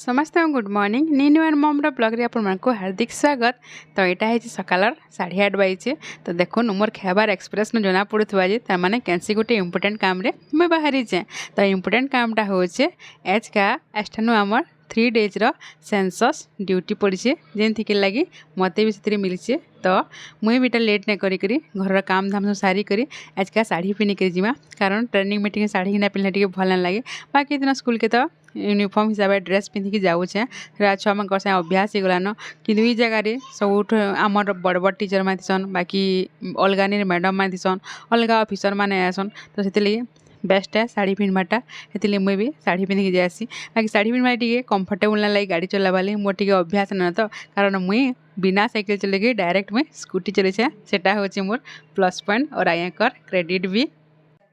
समस्त good morning Neenu and मम्र ब्लग्रे आपको हार्दिक स्वागत। तो यहाँ है सकाल 8:30 बजे। तो देखो मोर खेबार एक्सप्रेस में जना पड़ुवा जे तार कैंसी गोटे इम्पोर्टेंट काम रे मैं बाहरी जाए। तो इम्पोर्टेंट कामटा हूँ एज का एस्टानु आमर 3 डेज सेंसस ड्यूटी पड़ी जेनथी लगी मत भी से मिली। तो मुई भी लेट नहीं करी घर काम धाम सब सारी करी आज का साड़ी पिनिक जीमा कारण ट्रेनिंग में साड़ी ना पिंधले भल ना लगे। बाकी दिन स्कूल के तो यूनिफॉर्म हिसाब से ड्रेस पिंधिकी जाऊे छुआ मान अभ्यास हो गलान कि जगार सब आमर बड़ बड़ टीचर मानसन बाकी अलग मैडम मानसन अलग ऑफिसर मैंने आसन। तो से बेस्ट है साड़ी पिन्हबाटा से मुझे भी साड़ी पिंधिकी जासी। बाकी साड़ी पिन्हबा टे कंफर्टेबल ना लगे गाड़ी चलावा मोर टे अभ्यास ना तो कारण मुई बिना साइकिल चले डायरेक्ट मुई स्कूटी चले सेटा हूँ मोर प्लस पॉइंट और आयकर क्रेडिट भी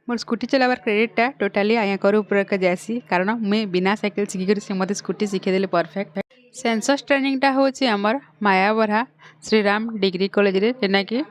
मोर स्कूटी चलावर क्रेडिटा टोटाली आयकर ऊपर का जासी कारण मुई बिना साइकिल शिखिक से मत स्कूटी शिखेदेली परफेक्ट। सेंसस ट्रेनिंगटा हूँ आमर मायाबरा श्रीराम डिग्री कॉलेज रे जेना कि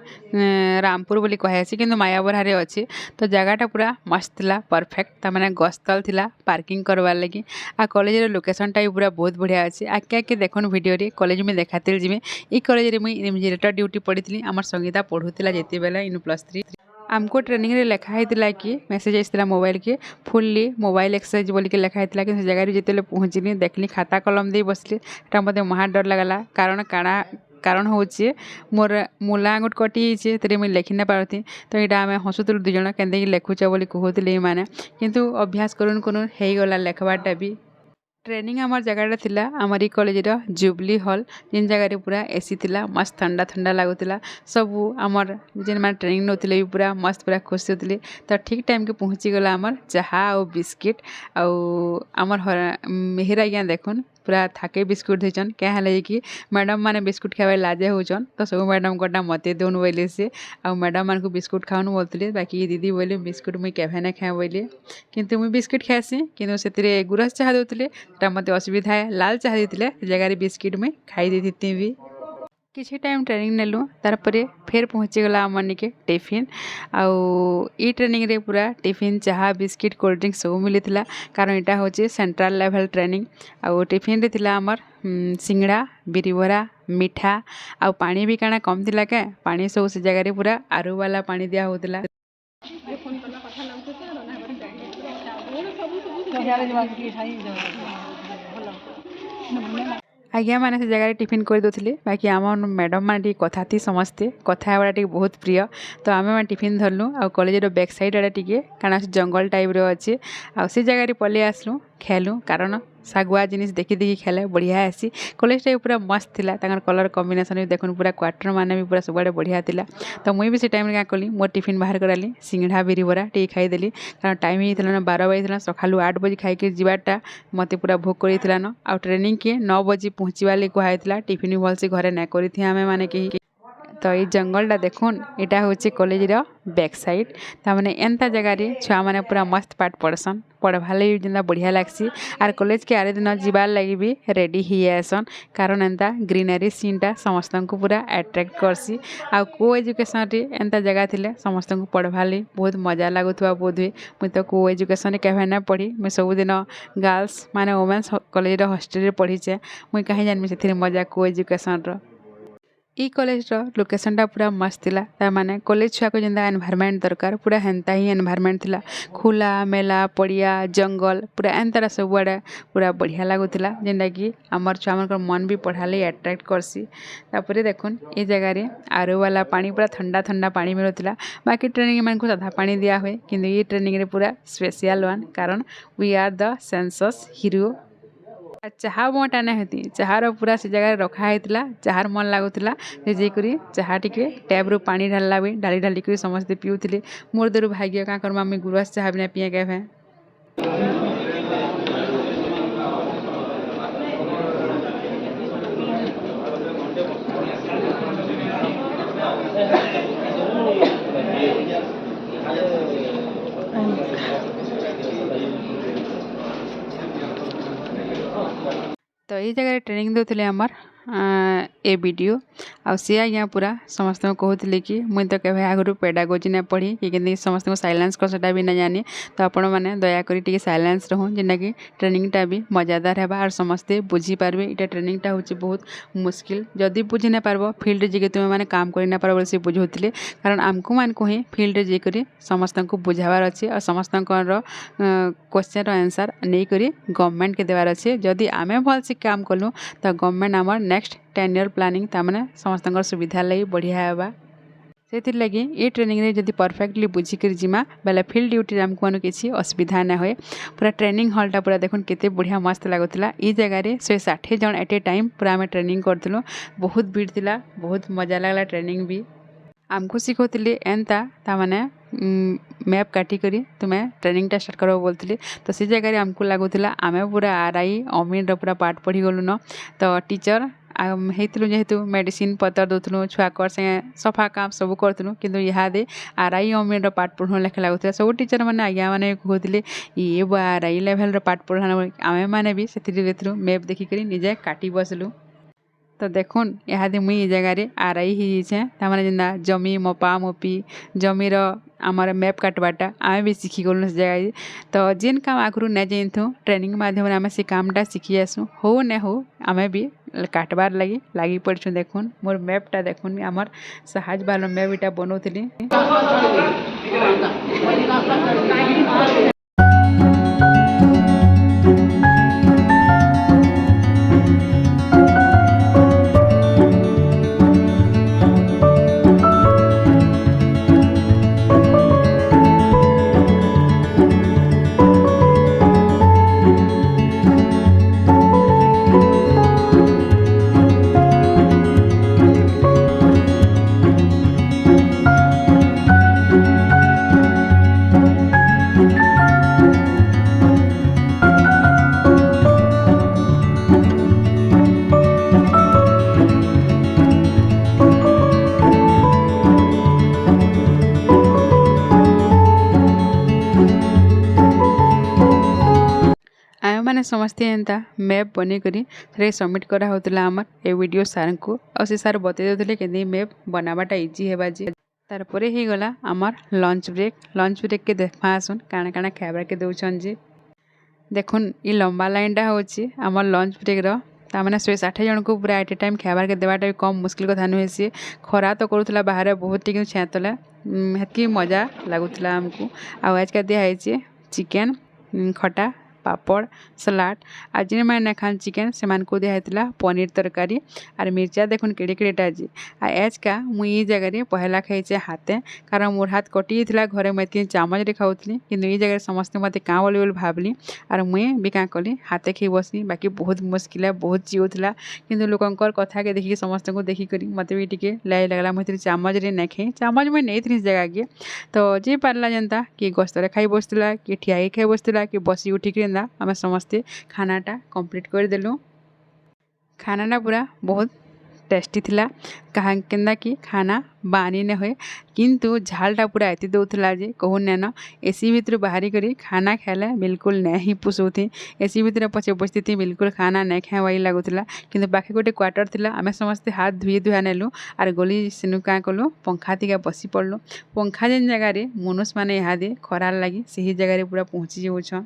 रामपुर बोली कहेसी कि मायाबरा रे अच्छी। तो जगहटा पूरा मस्त ला परफेक्ट तार गस्तल थिला पार्किंग करवार लगी। आ कॉलेज रे लोकेशनटा भी पूरा बहुत बढ़िया अच्छी। आगे आगे देखुन वीडियो रे कॉलेज में देखाती जी ये कॉलेज रे मुई इन्विजिलेटर ड्यूटी पड़ी आमर संगीता पढ़ुला जिते बेले इन +3 आमको ट्रेनिंग रे लिखा होता कि मेसेज आसाला मोबाइल के फुल्ली मोबाइल एक्सरसाइज बोल के लिखा होता कि जगह जिते पहुँचली देखली खाता कलम दे बसली मत महा डर लगला कारण हूँ मोर मूला आंगुठ कटि मुझे लिखि ना पारती। तो यहाँ आम हसुलु दुज के लिखुच बोली कहते मैंने किंतु अभ्यास करूँ हो गला लिखबाटा भी। ट्रेनिंग आमर जगह थिला आमर ई कॉलेज जुबली हॉल जिन जगह पूरा एसी थिला मस्त ठंडा ठंडा लगुला सबू आमर जेन मैंने ट्रेनिंग नौले भी पूरा मस्त पूरा खुशी होती। तो ठीक टाइम के पहुँची गला आमर चाहा और बिस्किट आमर मेहर आज्ञा देखुन पूरा थाके बिस्कुट देचन क्या है कि मैडम माने बिस्कुट खावा लाजे होचन। तो सब मैडम कोटा मत दौन बोले से मैडम मान को बिस्कुट खाऊन बोलते बाकी दीदी बोले बिस्कुट मुई केभे ना खाए बोले किंतु मुई बिस्कुट खाएसी किंतु से गुरस चाह दौले मत असुविधा है लाल चाह देते जगार बिस्किट मुई खाई देती भी। किसी टाइम ट्रेनिंग नेलु तारपरे फेर पहुँची गला आम निके टिफिन आई ट्रेनिंग रे पूरा टिफिन चाहा बिस्किट कोल्ड ड्रिंक सब मिली कारण यहाँ हूँ सेंट्रल लेवल ट्रेनिंग आउ टिफिन रे थिला आमर सिंगड़ा बिरीबरा मिठा आ पानी भी काना कम थिला क्या पानी सब से जगह पूरा आरु वाला पानी दिया होता। आज्ञा मैंने से जगह टिफिन कर दौले बाकी आम मैडम मैंने कथा थी समस्ते कथा बहुत प्रिय। तो आम मैंने टिफिन धरलु आ कॉलेज बैक साइड आड़े टे कारण जंगल टाइप अच्छे से जगह पलि आसलु खेलु कारण सागुआ जिनिस देखी देखी खेले बढ़िया आसी। कॉलेज टाइम पूरा मस्त थिला कलर कॉम्बिनेशन भी देखुन पूरा क्वार्टर माने भी पूरा सब बढ़िया थिला। तो मुई भी से टाइम क्या कली मोर टिफिन बाहर कराली सिंगड़ा बिरीबरा टे खाईदेली कारण टाइम ही 12 बजे सका 8 बजे खाई जावाटा मत पूरा भोग कर न आ ट्रेनिंग के 9 बजे पहुँचवा लगे कहला टिफिन भी भल से घरे ना करी आमे माने कहीं। तो ये जंगलटा देखुन यहाँ हूँ कॉलेज बैक साइड ताने एंता जगार छुआ मैंने पूरा मस्त पाठ पढ़सन पढ़वा लगी जेनता बढ़िया लगसी। आर कॉलेज के आरे दिन जीवार लगी भी रेडी ही आसन कारण एंता ग्रीनरी सीनटा समस्त को पूरा अट्रैक्ट करसी। आ को एजुकेशन एंता जगह थिले समस्त को पढ़वा ली बहुत मजा लगुवा बोध हुए मुझे तो को एजुकेशन केवे ना पढ़ी मुझे सबुदिन गर्ल्स माने वुमेन्स कॉलेज हॉस्टेल पढ़ीचे मुझे कहीं जानमी से मजा को एजुकेशन ई कॉलेज लोकेशनटा पूरा मस्त थिला तार कॉलेज छुआ को जेंता एनवायरनमेंट दरकार पूरा हेन्ता ही एनवायरनमेंट थिला खुला मेला पड़िया जंगल पूरा एंतार सब आड़े पूरा बढ़िया लगुला जेनटा कि आमर छुआ मान मन भी पढ़ाले अट्रैक्ट करसी। तापर देखुन ये जगह आरओ वाला पानी पूरा ठंडा ठंडा पानी मिलूला बाकी ट्रेनिंग मान को साधा पानी दिया हुए कि ये ट्रेनिंग रे पूरा स्पेशल वन कारण we are the census hero. चाहा बटा ना होती चाहार पूरा से जगह रखा होता चाहार मन लगुला जेकर चाहा टे टैब रू पानी ढाला भी ढाली ढाली कर समस्ते पिउले मोर दर भाग्य क्या करमा मुझे गुरस चाह भी ना पिए के तो ये जगह ट्रेनिंग दौले आमर ए वीडियो आ सी आज्ञा पूरा समस्त कहते कि मुई तो केवे आगु पेडागोजी ना पढ़ी कि समस्त साइलेंस कसेटा भी ना जानी तो आपण मैंने दयाकोरी टी साइलेंस रहूँ जेनटा कि ट्रेनिंगटा भी मजादार है और समस्ते बुझीपारे यहाँ ट्रेनिंगटा हूँ बहुत मुस्किल जदि बुझी ना पार्ब फिल्ड जी तुम्हें मैंने काम कर ना पार से बुझाते कारण आमको मानक ही फिल्ड जाकर समस्त को बुझावार अच्छे और समस्त क्वेश्चन आंसर नहीं करी गवर्नमेंट के देवार अच्छे जदि आमे भल से काम कलु तो गवर्नमेंट आमर नेक्स्ट 10 ईयर प्लानिंग तामने समस्त सुविधा लगी बढ़िया होगा से लगी ये ट्रेनिंग रे जदि परफेक्टली बुझिक जिमा बेले फील्ड ड्यूटी आमको किसी असुविधा ना हुए पूरा ट्रेनिंग हॉलटा पूरा देखुन केते बढ़िया मस्त लगुला ई जगह 160 जन एट ए टाइम पूरा आम ट्रेनिंग करूँ बहुत भीड़ थिला बहुत मजा लगला ट्रेनिंग भी आमको शिखौली एंता ताने मैप काटिक तुम्हें ट्रेनिंगटा स्टार्ट कर बोलते तो से जगह आमको लगुला आम पूरा आरआई अमीन पूरा पाठ पढ़ी गलु न तो टीचर होइतलु जेहेतु मेडिसिन पतर दउथलु छुआकर से सफा काम सब करथलु किंतु इहादे आरआई अमीन पाठ पढ़ु लेखा लगुला सब टीचर मैंने आज्ञा मैंने कहते ये आरआई लेवल पाठ पढ़ा आमे मैंने भी से मैप देखिक निजे काटी बसलु तो देखुन इहादे मुई जगह आरआई ही ताने जेना जमी मपा मपी जमीर आमर मैप काटवाटा आमे भी शिखी गलु से जगह तो जेन काम आगु नहीं जाइथु ट्रेनिंग माध्यम आम से कामटा शिखी आसु हो न हो आमे भी काटबार लगी पड़छुँ देखुन मोर मैपटा देखुन आमर सहज बाल मैप इटा बनौली मैंने समस्ते एंता मैप बन सबमिट करा होता आमर ए वीडियो सार को और से सार बतई देते कि मैप बनावाटा इजी है तारपर ही गला आमर लंच ब्रेक के देखा आसुन काଣା काଣା खाइबार के दौन जे देखुन ये लंबा लाइनटा हूँ आमर लंच ब्रेक ताने 160 जन को पूरा एट ए टाइम खाइबार के देवाटा भी कम मुस्किल कथा नुहे सी खरा तो करूला बाहर बहुत टी छेतला हेतकी मजा लगुला आमको आज का दिखाई चिकेन खटा पापड़ सलाड आज मैंने ना खान चिकेन से को दिखाई पनीर तरकारी और मिर्चा देखुन केड़े केड़ेटा आज आज का मुई जगह पहला खाई हाथे कारण मोर हाथ कटि था घरे मुझे चामच खाऊली कि जगह समस्ते मत क्या बोली भावली और मुई भी क्या कली हाथे खाई बसनी बाकी बहुत मुस्किल बहुत चिउला कि लोकंर कथा के देखिए समस्त को देखिक मत भी टे लाई लगला मुझे चामच नहीं खाई चामच मुझे नहीं थी जगह के तो जी पार्ला जनता कि गस्तर खाई बसला कि ठिया खाई बसला कि बसी उठिक आम समस्ते खानाटा कंप्लीट करदेलु खानाटा पूरा बहुत टेस्टी थिला कहाँ केंदा कि खाना बानी न हुए किंतु झालटा पूरा एति दौला जे कहूँ न एसी भितर बाहरी करी खाना खाले बिल्कुल नहीं पुषौथी एसी भितर पचे बसती बिल्कुल खाना नहीं खाए वही लगुला किंतु बाकी गोटे क्वार्टर थिला आमे समस्ते हाथ धुई धुआ नेलु और गली सेनु क्या कलु पंखा तिका बसी पड़लु पंखा जेन जगह मनुष्य मैंने इहादे खरार लगी से जगह पूरा पहुँची जाऊँ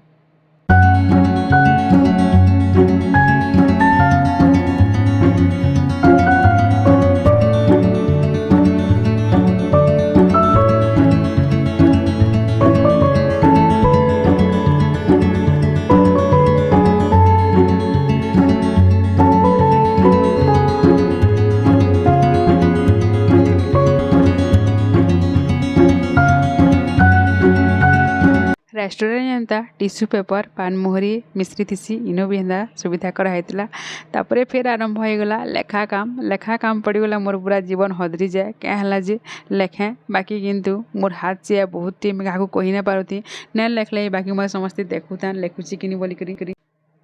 रेस्टोरेंट एंता टिश्यू पेपर पान मोहरी मिश्री थीसी इनो भी एंता सुविधा कराइला तापर फिर आरंभ हो गला लेखा काम पड़गला मोर पूरा जीवन हदरी जाए क्या है जे लेखे बाकी किंतु मोर हाथ से बहुत टाइम क्या कही ना पारती न लेखले बाकी मैं समस्ते देखुता लेखुची कि बोलिक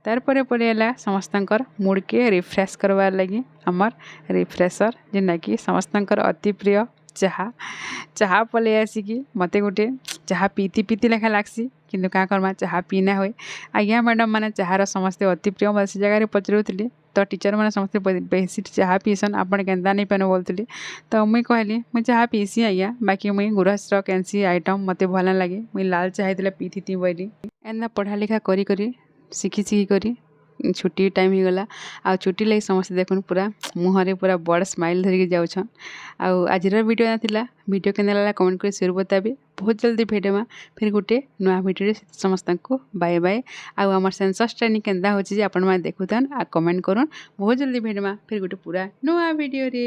तारपर पड़ेगा समस्त मूड के रिफ्रेश करवार लगी आमर रिफ्रेशर जेना कि समस्त अति प्रिय चाहा पलि आसिकी मते गोटे चाहा पीती लेखा लागसी किंतु का करमा चाह पीना हुए आज्ञा मैडम मैंने चाहार समस्ते अति प्रिय मैं से जगह पचारूली तो टीचर मैंने समस्ते बेसी चाह पीसन आपण केन्ता नहीं पान बोलती तो मुई कहली मुई चाह पीसी आज्ञा बाकी मुई गुरसर कैंसी आइटम मत भल लगे मुई लाल चाह पी थी बोली एंदा पढ़ा लिखा करी शिखी करी छुट्टी टाइम हो गला आ छुट्टी लगी समस्ते देखुन पूरा मुहरे पूरा बड़ स्माइल धरिक जाऊन आज वीडियो ना वीडियो के लगा कमेंट कर शेयर बताबे बहुत जल्दी भेटमा फिर गोटे नुआ वीडियो समस्त को बाय बाय आम सेंसस ट्रेनिंग केन्दा हो देखुन आ कमेंट करूँ बहुत जल्दी भेटमा फिर गोटे पूरा नुआ वीडियो रे।